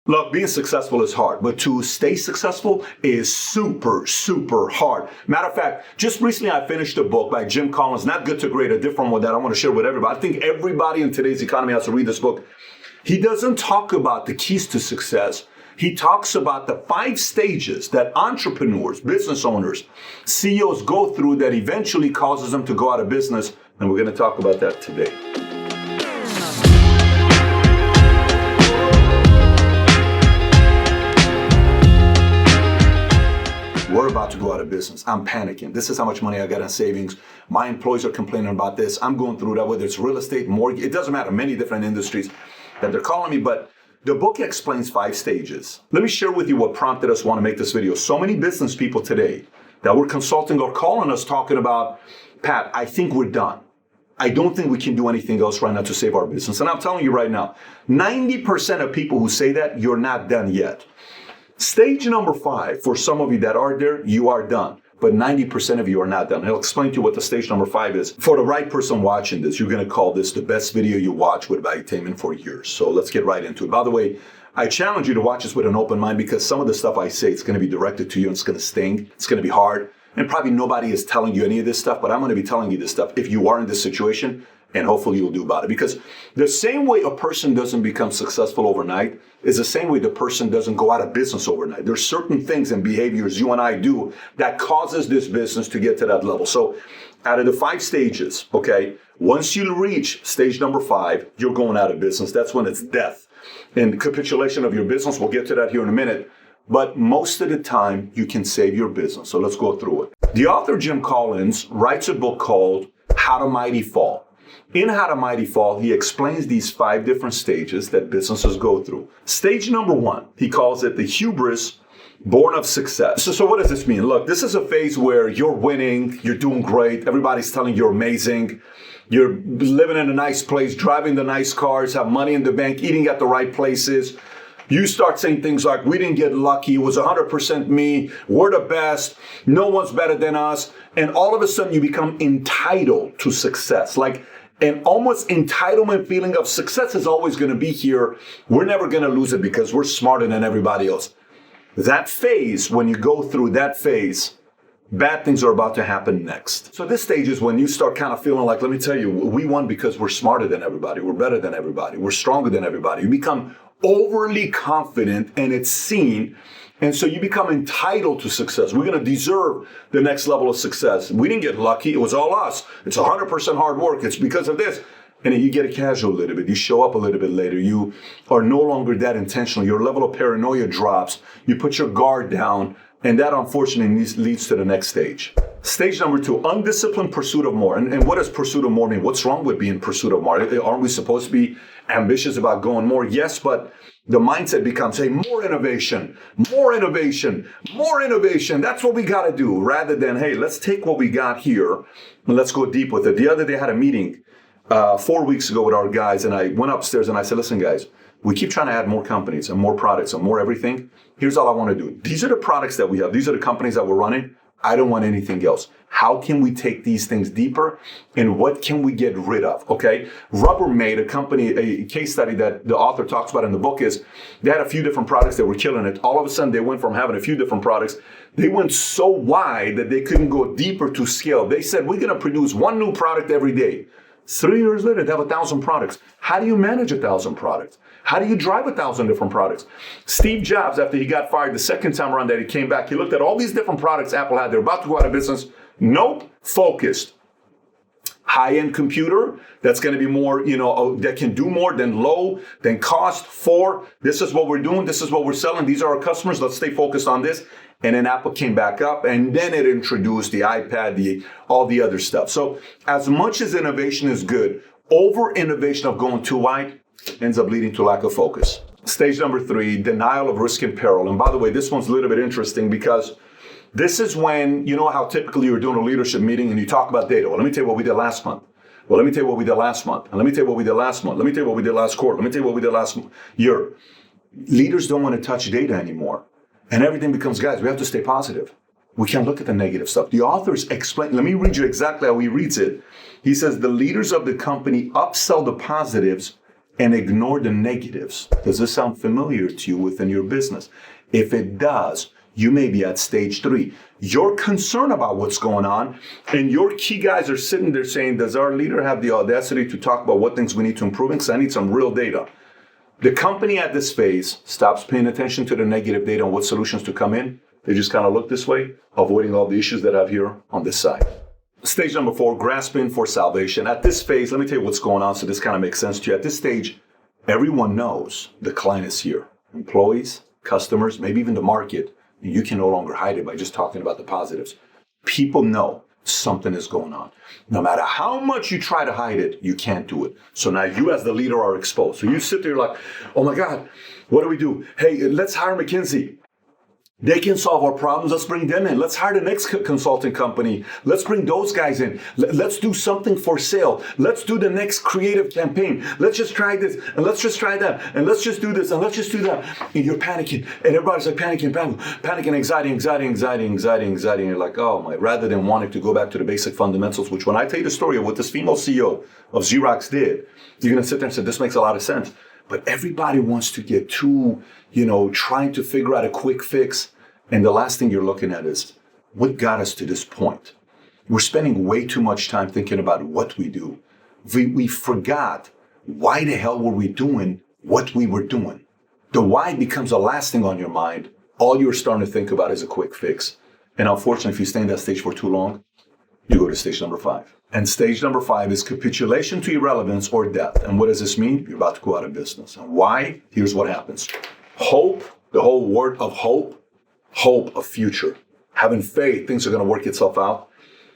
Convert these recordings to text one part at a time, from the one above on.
Look, being successful is hard, but to stay successful is super, super hard. Matter of fact, just recently I finished a book by Jim Collins, Not Good to Great, a different one that I want to share with everybody. I think everybody in today's economy has to read this book. He doesn't talk about the keys to success. He talks about the 5 stages that entrepreneurs, business owners, CEOs go through that eventually causes them to go out of business. And we're going to talk about that today. We're about to go out of business. I'm panicking. This is how much money I got in savings. My employees are complaining about this. I'm going through that, whether it's real estate, mortgage, it doesn't matter, many different industries that they're calling me, but the book explains 5 stages. Let me share with you what prompted us want to make this video. So many business people today that we're consulting are calling us talking about, Pat, I think we're done. I don't think we can do anything else right now to save our business. And I'm telling you right now, 90% of people who say that, you're not done yet. Stage number 5, for some of you that are there, you are done. But 90% of you are not done. I'll explain to you what the stage number 5 is. For the right person watching this, you're going to call this the best video you watch with Valuetainment for years. So let's get right into it. By the way, I challenge you to watch this with an open mind because some of the stuff I say, it's going to be directed to you and it's going to sting. It's going to be hard. And probably nobody is telling you any of this stuff, but I'm going to be telling you this stuff if you are in this situation, and hopefully you'll do about it. Because the same way a person doesn't become successful overnight is the same way the person doesn't go out of business overnight. There's certain things and behaviors you and I do that causes this business to get to that level. So out of the 5 stages, okay, once you reach stage number 5, you're going out of business. That's when it's death and capitulation of your business. We'll get to that here in a minute. But most of the time, you can save your business. So let's go through it. The author, Jim Collins, writes a book called How to Mighty Fall. In How to Mighty Fall, he explains these 5 different stages that businesses go through. Stage number 1, he calls it the hubris born of success. So what does this mean? Look, this is a phase where you're winning, you're doing great, everybody's telling you you're amazing, you're living in a nice place, driving the nice cars, have money in the bank, eating at the right places. You start saying things like, we didn't get lucky, it was 100% me, we're the best, no one's better than us. And all of a sudden you become entitled to success. Like an almost entitlement feeling of success is always going to be here. We're never going to lose it because we're smarter than everybody else. That phase, when you go through that phase, bad things are about to happen next. So this stage is when you start kind of feeling like, let me tell you, we won because we're smarter than everybody. We're better than everybody. We're stronger than everybody. You become overly confident and it's seen. And so you become entitled to success. We're going to deserve the next level of success. We didn't get lucky. It was all us. It's 100% hard work. It's because of this. And then you get a casual a little bit. You show up a little bit later. You are no longer that intentional. Your level of paranoia drops. You put your guard down. And that, unfortunately, leads to the next stage. Stage number 2, undisciplined pursuit of more. And what does pursuit of more mean? What's wrong with being pursuit of more? Aren't we supposed to be ambitious about going more? Yes, but the mindset becomes, hey, more innovation, more innovation, more innovation. That's what we got to do, rather than, hey, let's take what we got here and let's go deep with it. The other day I had a meeting 4 weeks ago with our guys, and I went upstairs and I said, listen, guys, we keep trying to add more companies and more products and more everything. Here's all I want to do. These are the products that we have. These are the companies that we're running. I don't want anything else. How can we take these things deeper and what can we get rid of? Okay. Rubbermaid, a company, a case study that the author talks about in the book is they had a few different products that were killing it. All of a sudden they went from having a few different products. They went so wide that they couldn't go deeper to scale. They said, we're going to produce one new product every day. 3 years later, they have 1,000 products. How do you manage 1,000 products? How do you drive 1,000 different products? Steve Jobs, after he got fired the second time around that he came back, he looked at all these different products Apple had. They're about to go out of business. Nope, focused. High-end computer, that's going to be more, that can do more than low, than cost. 4, this is what we're doing. This is what we're selling. These are our customers. Let's stay focused on this. And then Apple came back up, and then it introduced the iPad, all the other stuff. So as much as innovation is good, over-innovation of going too wide ends up leading to lack of focus. Stage number 3, denial of risk and peril. And by the way, this one's a little bit interesting because this is when, you know how typically you're doing a leadership meeting and you talk about data. Well, let me tell you what we did last month. Well, let me tell you what we did last month. And let me tell you what we did last month. Let me tell you what we did last quarter. Let me tell you what we did last year. Leaders don't want to touch data anymore. And everything becomes, guys, we have to stay positive. We can't look at the negative stuff. The authors explain, let me read you exactly how he reads it. He says, the leaders of the company upsell the positives and ignore the negatives. Does this sound familiar to you within your business? If it does, you may be at stage 3. You're concerned about what's going on, and your key guys are sitting there saying, does our leader have the audacity to talk about what things we need to improve? Because I need some real data. The company at this phase stops paying attention to the negative data on what solutions to come in. They just kind of look this way, avoiding all the issues that I have here on this side. Stage number 4, grasping for salvation. At this phase, let me tell you what's going on so this kind of makes sense to you. At this stage, everyone knows the client is here. Employees, customers, maybe even the market. You can no longer hide it by just talking about the positives. People know something is going on. No matter how much you try to hide it, you can't do it. So now you as the leader are exposed. So you sit there like, oh my God, what do we do? Hey, let's hire McKinsey. They can solve our problems. Let's bring them in. Let's hire the next consulting company. Let's bring those guys in. Let's do something for sale. Let's do the next creative campaign. Let's just try this and let's just try that and let's just do this and let's just do that. And you're panicking and everybody's like panicking, anxiety. And you're like, oh my, rather than wanting to go back to the basic fundamentals, which when I tell you the story of what this female CEO of Xerox did, you're going to sit there and say, this makes a lot of sense. But everybody wants to get too, trying to figure out a quick fix. And the last thing you're looking at is what got us to this point. We're spending way too much time thinking about what we do. We forgot why the hell were we doing what we were doing. The why becomes the last thing on your mind. All you're starting to think about is a quick fix. And unfortunately, if you stay in that stage for too long, you go to stage number 5. And stage number 5 is capitulation to irrelevance or death. And what does this mean? You're about to go out of business. And why? Here's what happens. Hope, the whole word of hope of future, having faith, things are going to work itself out,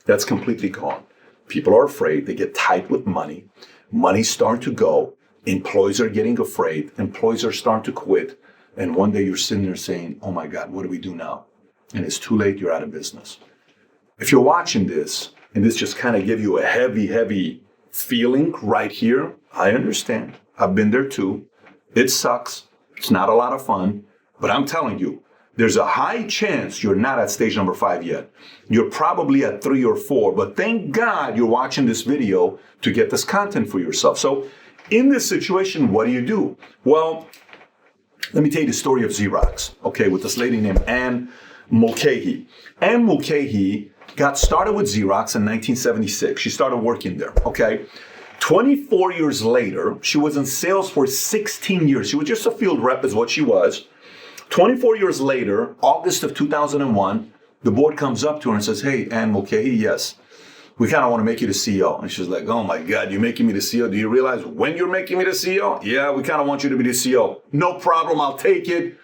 that's completely gone. People are afraid. They get tight with money. Money's starting to go. Employees are getting afraid. Employees are starting to quit. And one day you're sitting there saying, oh my God, what do we do now? And it's too late. You're out of business. If you're watching this, and this just kind of give you a heavy feeling right here, I understand. I've been there too. It sucks. It's not a lot of fun. But I'm telling you, there's a high chance you're not at stage number 5 yet. You're probably at 3 or 4, but thank God you're watching this video to get this content for yourself. So in this situation, what do? Well, let me tell you the story of Xerox, okay, with this lady named Anne Mulcahy. Anne Mulcahy got started with Xerox in 1976. She started working there, okay? 24 years later, she was in sales for 16 years. She was just a field rep is what she was. 24 years later, August of 2001, the board comes up to her and says, hey, Anne Mulcahy, yes, we kind of want to make you the CEO. And she's like, oh my God, you're making me the CEO? Do you realize when you're making me the CEO? Yeah, we kind of want you to be the CEO. No problem, I'll take it.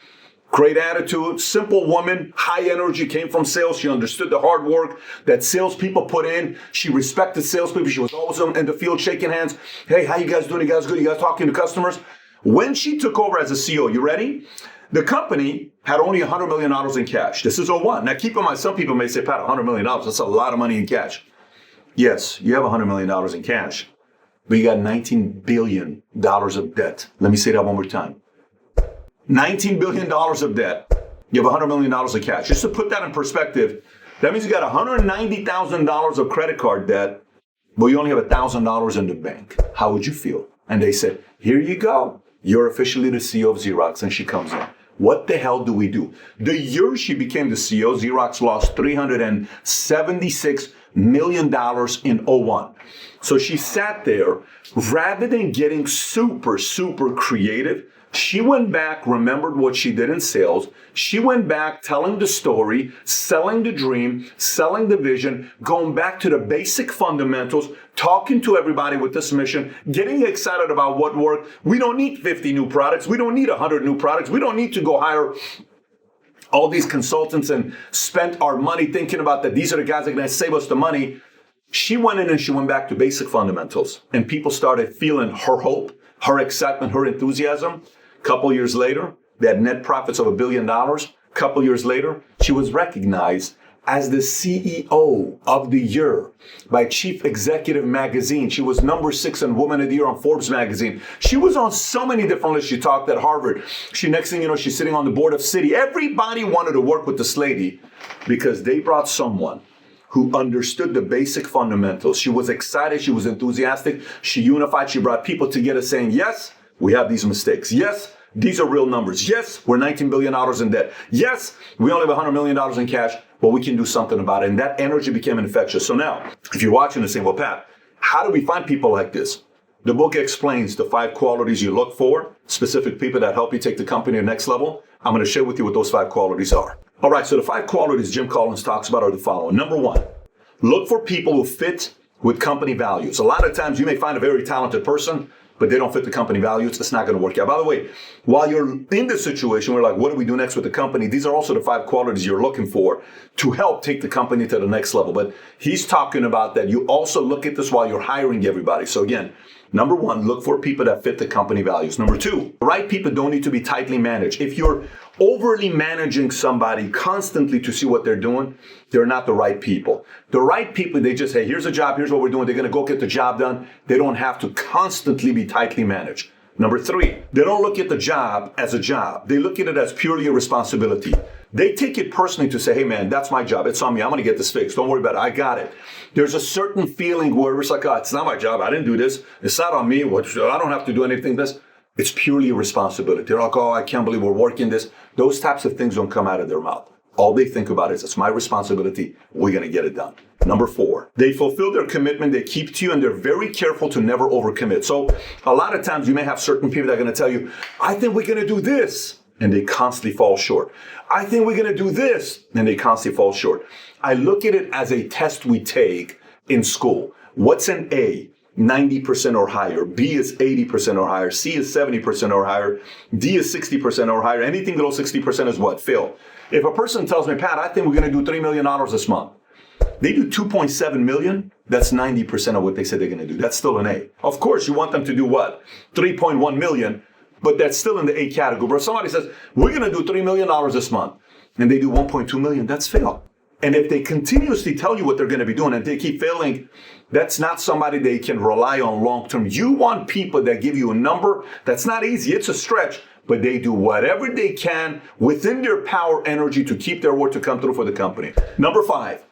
Great attitude, simple woman, high energy, came from sales. She understood the hard work that salespeople put in. She respected salespeople. She was always in the field shaking hands. Hey, how you guys doing? You guys good? You guys talking to customers? When she took over as a CEO, you ready? The company had only $100 million in cash. This is 01. Now keep in mind, some people may say, Pat, $100 million, that's a lot of money in cash. Yes, you have $100 million in cash, but you got $19 billion of debt. Let me say that one more time. $19 billion of debt. You have $100 million of cash. Just to put that in perspective, that means you got $190,000 of credit card debt, but you only have $1,000 in the bank. How would you feel? And they said, here you go. You're officially the CEO of Xerox. And she comes in. What the hell do we do? The year she became the CEO, Xerox lost $376 million in 01. So she sat there, rather than getting super creative, she went back, remembered what she did in sales. She went back telling the story, selling the dream, selling the vision, going back to the basic fundamentals, talking to everybody with this mission, getting excited about what worked. We don't need 50 new products. We don't need 100 new products. We don't need to go hire all these consultants and spend our money thinking about that these are the guys that are going to save us the money. She went in and she went back to basic fundamentals. And people started feeling her hope, her excitement, her enthusiasm. Couple years later, they had net profits of $1 billion. Couple years later, she was recognized as the CEO of the Year by Chief Executive Magazine. She was number 6 in Woman of the Year on Forbes magazine. She was on so many different lists. She talked at Harvard. Next thing you know, she's sitting on the board of Citi. Everybody wanted to work with this lady because they brought someone who understood the basic fundamentals. She was excited. She was enthusiastic. She unified. She brought people together saying, yes, we have these mistakes. Yes, these are real numbers. Yes, we're $19 billion in debt. Yes, we only have $100 million in cash, but we can do something about it. And that energy became infectious. So now, if you're watching and saying, well, Pat, how do we find people like this? The book explains the 5 qualities you look for, specific people that help you take the company to the next level. I'm going to share with you what those 5 qualities are. All right, so the 5 qualities Jim Collins talks about are the following. Number 1, look for people who fit with company values. A lot of times you may find a very talented person, but they don't fit the company values. It's not going to work out. By the way, while you're in this situation, we're like, what do we do next with the company? These are also the 5 qualities you're looking for to help take the company to the next level. But he's talking about that you also look at this while you're hiring everybody. So again, number 1, look for people that fit the company values. Number 2, the right people don't need to be tightly managed. If you're overly managing somebody constantly to see what they're doing, they're not the right people. The right people, they just say, here's a job, here's what we're doing. They're going to go get the job done. They don't have to constantly be tightly managed. Number 3, they don't look at the job as a job. They look at it as purely a responsibility. They take it personally to say, hey man, that's my job. It's on me. I'm going to get this fixed. Don't worry about it. I got it. There's a certain feeling where it's like, oh, it's not my job. I didn't do this. It's not on me. I don't have to do anything. It's purely a responsibility. They're like, oh, I can't believe we're working this. Those types of things don't come out of their mouth. All they think about is, it's my responsibility. We're going to get it done. Number 4, they fulfill their commitment. They keep to you, and they're very careful to never overcommit. So a lot of times you may have certain people that are going to tell you, I think we're going to do this, and they constantly fall short. I think we're going to do this, and they constantly fall short. I look at it as a test we take in school. What's an A? 90% or higher. B is 80% or higher. C is 70% or higher. D is 60% or higher. Anything below 60% is what? Fail. If a person tells me, Pat, I think we're going to do $3 million this month. They do 2.7 million. That's 90% of what they said they're going to do. That's still an A. Of course, you want them to do what? 3.1 million, but that's still in the A category. But if somebody says, we're going to do $3 million this month, and they do 1.2 million, that's fail. And if they continuously tell you what they're going to be doing and they keep failing, that's not somebody they can rely on long term. You want people that give you a number. That's not easy. It's a stretch, but they do whatever they can within their power energy to keep their word to come through for the company. Number 5,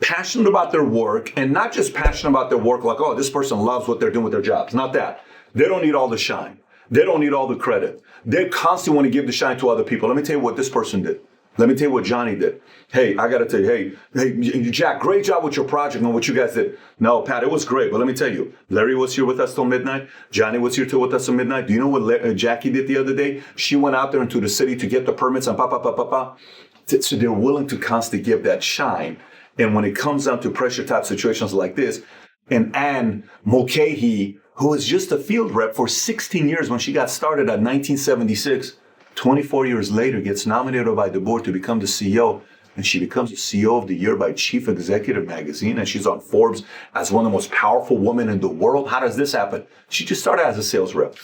passionate about their work, and not just passionate about their work like, oh, this person loves what they're doing with their jobs. Not that. They don't need all the shine. They don't need all the credit. They constantly want to give the shine to other people. Let me tell you what this person did. Let me tell you what Johnny did. Hey, I got to tell you, hey, Jack, great job with your project and what you guys did. No, Pat, it was great. But let me tell you, Larry was here with us till midnight. Johnny was here with us till midnight. Do you know what Jackie did the other day? She went out there into the city to get the permits and So they're willing to constantly give that shine. And when it comes down to pressure type situations like this, and Ann Mulcahy, who was just a field rep for 16 years when she got started at 1976, 24 years later, gets nominated by the board to become the CEO, and she becomes the CEO of the year by Chief Executive Magazine, and she's on Forbes as one of the most powerful women in the world. How does this happen? She just started as a sales rep.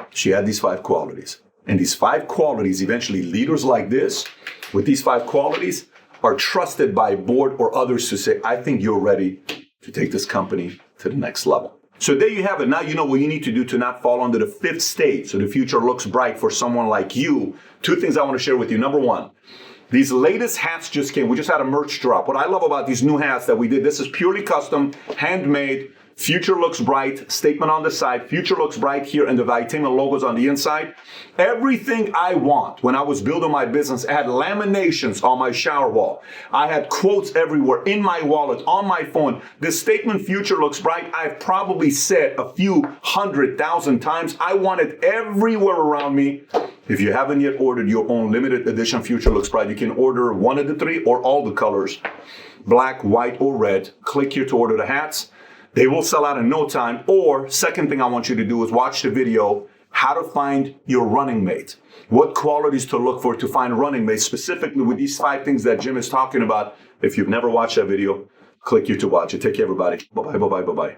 She had these 5 qualities. And these 5 qualities, eventually leaders like this, with these 5 qualities, are trusted by board or others to say, I think you're ready to take this company to the next level. So there you have it. Now you know what you need to do to not fall under the 5th state so the future looks bright for someone like you. 2 things I want to share with you. Number 1, these latest hats just came. We just had a merch drop. What I love about these new hats that we did, this is purely custom, handmade. Future looks bright, statement on the side. Future looks bright here, and the Valuetainment logos on the inside. Everything I want when I was building my business, I had laminations on my shower wall. I had quotes everywhere, in my wallet, on my phone. This statement, future looks bright, I've probably said a few 100,000 times. I want it everywhere around me. If you haven't yet ordered your own limited edition Future Looks Bright, you can order one of the 3 or all the colors, black, white, or red. Click here to order the hats. They will sell out in no time. Or second thing I want you to do is watch the video, how to find your running mate. What qualities to look for to find running mates, specifically with these 5 things that Jim is talking about. If you've never watched that video, click here to watch it. Take care, everybody. Bye-bye, bye-bye, bye-bye.